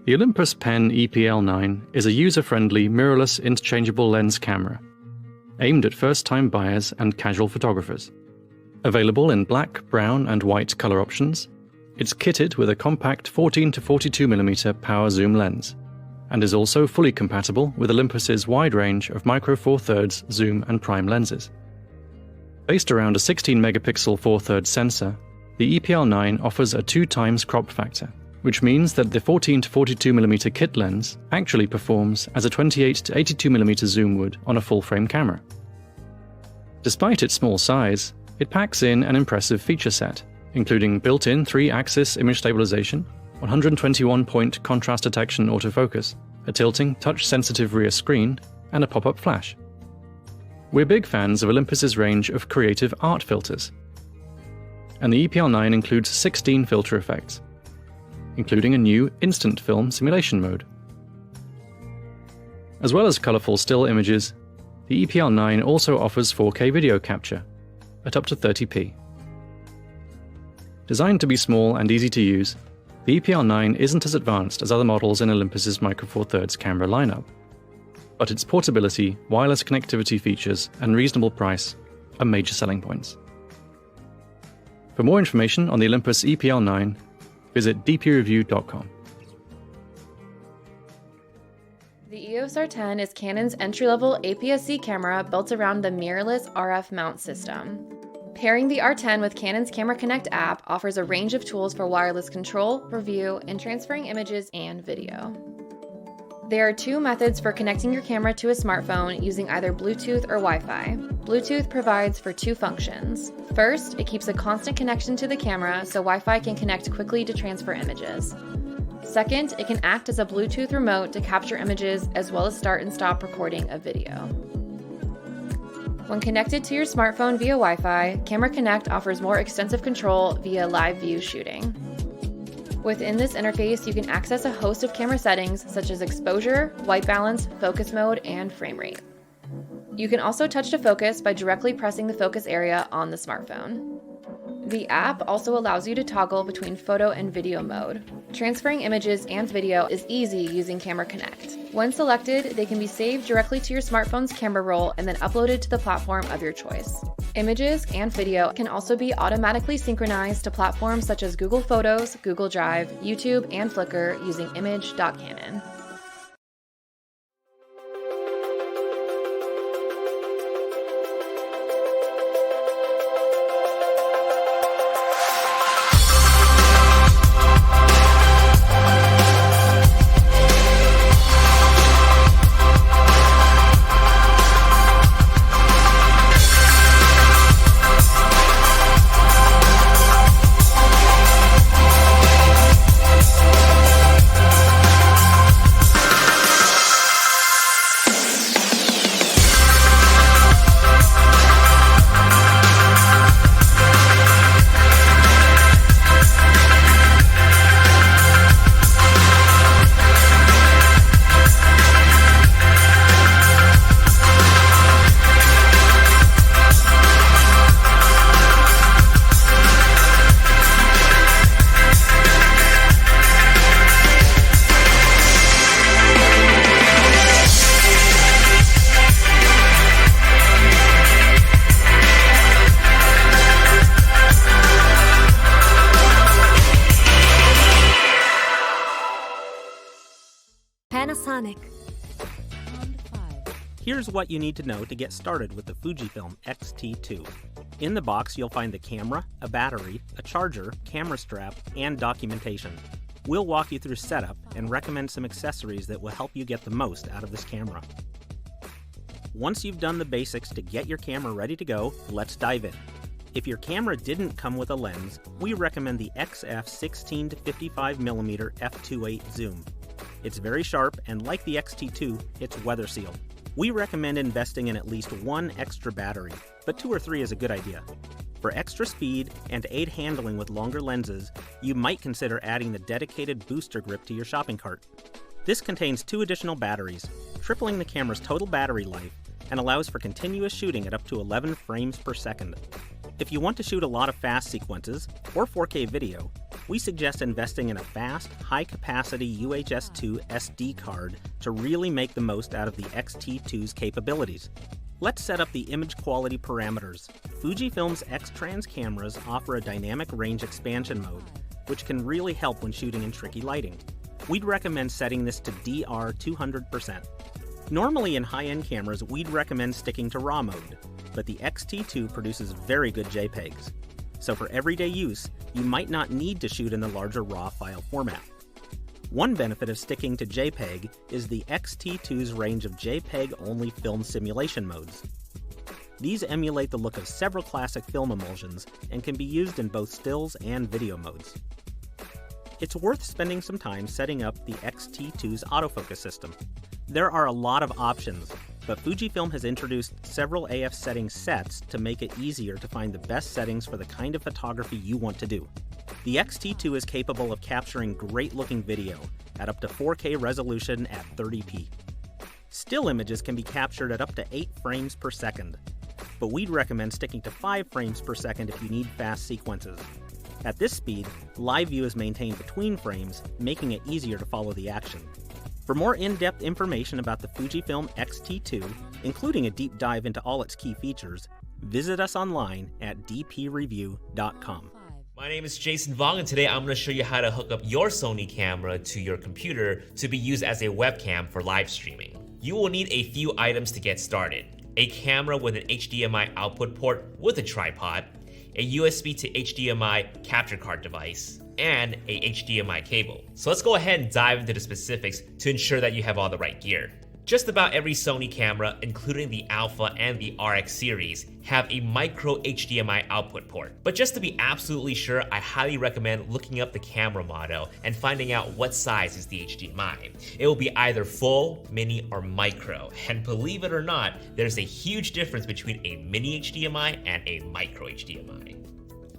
The Olympus PEN E-PL9 is a user-friendly mirrorless interchangeable lens camera, aimed at first-time buyers and casual photographers. Available in black, brown and white color options, it's kitted with a compact 14 to 42mm power zoom lens, and is also fully compatible with Olympus's wide range of micro four thirds zoom and prime lenses. Based around a 16-megapixel 4/3 sensor, the E-PL9 offers a 2x crop factor, which means that the 14 to 42mm kit lens actually performs as a 28 to 82mm zoom would on a full-frame camera. Despite its small size, it packs in an impressive feature set, including built-in 3-axis image stabilization, 121-point contrast detection autofocus, a tilting touch-sensitive rear screen, and a pop-up flash. We're big fans of Olympus's range of creative art filters, and the E-PL9 includes 16 filter effects, including a new instant film simulation mode. As well as colorful still images, the E-PL9 also offers 4K video capture at up to 30p. Designed to be small and easy to use, the E-PL9 isn't as advanced as other models in Olympus's micro four thirds camera lineup, but its portability, wireless connectivity features, and reasonable price are major selling points. For more information on the Olympus E-PL9, visit dpreview.com. The EOS R10 is Canon's entry-level APS-C camera built around the mirrorless RF mount system. Pairing the R10 with Canon's Camera Connect app offers a range of tools for wireless control, review, and transferring images and video. There are two methods for connecting your camera to a smartphone using either Bluetooth or Wi-Fi. Bluetooth provides for two functions. First, it keeps a constant connection to the camera so Wi-Fi can connect quickly to transfer images. Second, it can act as a Bluetooth remote to capture images as well as start and stop recording a video. When connected to your smartphone via Wi-Fi, Camera Connect offers more extensive control via live view shooting. Within this interface, you can access a host of camera settings such as exposure, white balance, focus mode, and frame rate. You can also touch to focus by directly pressing the focus area on the smartphone. The app also allows you to toggle between photo and video mode. Transferring images and video is easy using Camera Connect. When selected, they can be saved directly to your smartphone's camera roll and then uploaded to the platform of your choice. Images and video can also be automatically synchronized to platforms such as Google Photos, Google Drive, YouTube, and Flickr using image.canon. Panasonic. Here's what you need to know to get started with the Fujifilm X-T2. In the box, you'll find the camera, a battery, a charger, camera strap, and documentation. We'll walk you through setup and recommend some accessories that will help you get the most out of this camera. Once you've done the basics to get your camera ready to go, let's dive in. If your camera didn't come with a lens, we recommend the XF 16 to 55mm f2.8 zoom. It's very sharp, and like the X-T2, it's weather sealed. We recommend investing in at least one extra battery, but 2 or 3 is a good idea. For extra speed and to aid handling with longer lenses, you might consider adding the dedicated booster grip to your shopping cart. This contains 2 additional batteries, tripling the camera's total battery life and allows for continuous shooting at up to 11 frames per second. If you want to shoot a lot of fast sequences or 4K video, we suggest investing in a fast, high-capacity UHS-2 SD card to really make the most out of the X-T2's capabilities. Let's set up the image quality parameters. Fujifilm's X-Trans cameras offer a dynamic range expansion mode, which can really help when shooting in tricky lighting. We'd recommend setting this to DR 200%. Normally in high-end cameras, we'd recommend sticking to RAW mode, but the X-T2 produces very good JPEGs. So for everyday use, you might not need to shoot in the larger RAW file format. One benefit of sticking to JPEG is the X-T2's range of JPEG-only film simulation modes. These emulate the look of several classic film emulsions and can be used in both stills and video modes. It's worth spending some time setting up the X-T2's autofocus system. There are a lot of options, but Fujifilm has introduced several AF setting sets to make it easier to find the best settings for the kind of photography you want to do. The X-T2 is capable of capturing great-looking video at up to 4K resolution at 30p. Still images can be captured at up to 8 frames per second, but we'd recommend sticking to 5 frames per second if you need fast sequences. At this speed, live view is maintained between frames, making it easier to follow the action. For more in-depth information about the Fujifilm X-T2, including a deep dive into all its key features, visit us online at dpreview.com. My name is Jason Vong, and today I'm going to show you how to hook up your Sony camera to your computer to be used as a webcam for live streaming. You will need a few items to get started: a camera with an HDMI output port with a tripod, a USB to HDMI capture card device, and a HDMI cable. So let's go ahead and dive into the specifics to ensure that you have all the right gear. Just about every Sony camera, including the Alpha and the RX series, have a micro HDMI output port. But just to be absolutely sure, I highly recommend looking up the camera model and finding out what size is the HDMI. It will be either full, mini, or micro. And believe it or not, there's a huge difference between a mini HDMI and a micro HDMI.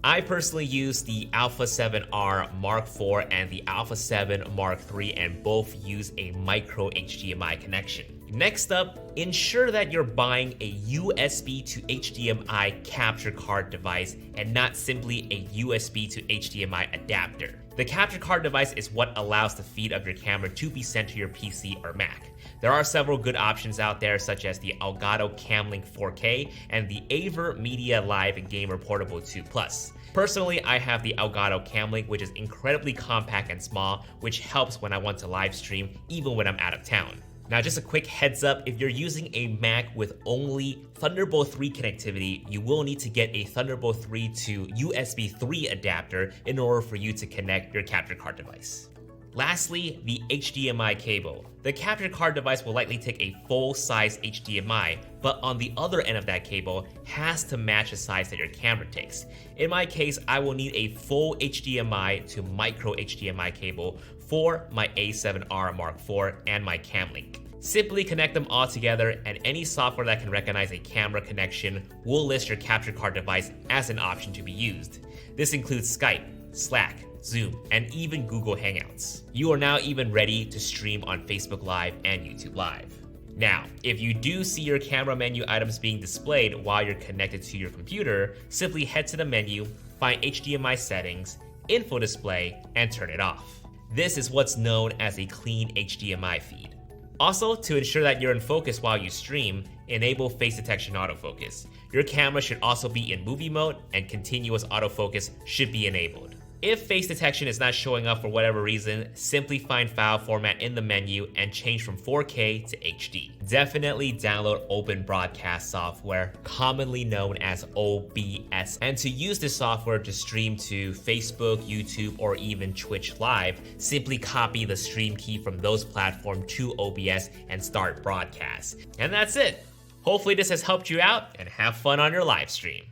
I personally use the Alpha 7R Mark IV and the Alpha 7 Mark III, and both use a micro HDMI connection. Next up, ensure that you're buying a USB to HDMI capture card device and not simply a USB to HDMI adapter. The capture card device is what allows the feed of your camera to be sent to your PC or Mac. There are several good options out there, such as the Elgato Camlink 4K and the Aver Media Live Gamer Portable 2 Plus. Personally, I have the Elgato Camlink, which is incredibly compact and small, which helps when I want to live stream even when I'm out of town. Now, just a quick heads up, if you're using a Mac with only Thunderbolt 3 connectivity, you will need to get a Thunderbolt 3 to USB 3 adapter in order for you to connect your capture card device. Lastly, the HDMI cable. The capture card device will likely take a full-size HDMI, but on the other end of that cable has to match the size that your camera takes. In my case, I will need a full HDMI to micro HDMI cable for my A7R Mark IV and my Camlink. Simply connect them all together, and any software that can recognize a camera connection will list your capture card device as an option to be used. This includes Skype, Slack, Zoom, and even Google Hangouts. You are now even ready to stream on Facebook Live and YouTube Live. Now, if you do see your camera menu items being displayed while you're connected to your computer, simply head to the menu, find HDMI settings, info display, and turn it off. This is what's known as a clean HDMI feed. Also, to ensure that you're in focus while you stream, enable face detection autofocus. Your camera should also be in movie mode, and continuous autofocus should be enabled. If face detection is not showing up for whatever reason, simply find file format in the menu and change from 4K to HD. Definitely download open broadcast software, commonly known as OBS. And to use this software to stream to Facebook, YouTube, or even Twitch Live, simply copy the stream key from those platforms to OBS and start broadcast. And that's it. Hopefully this has helped you out, and have fun on your live stream.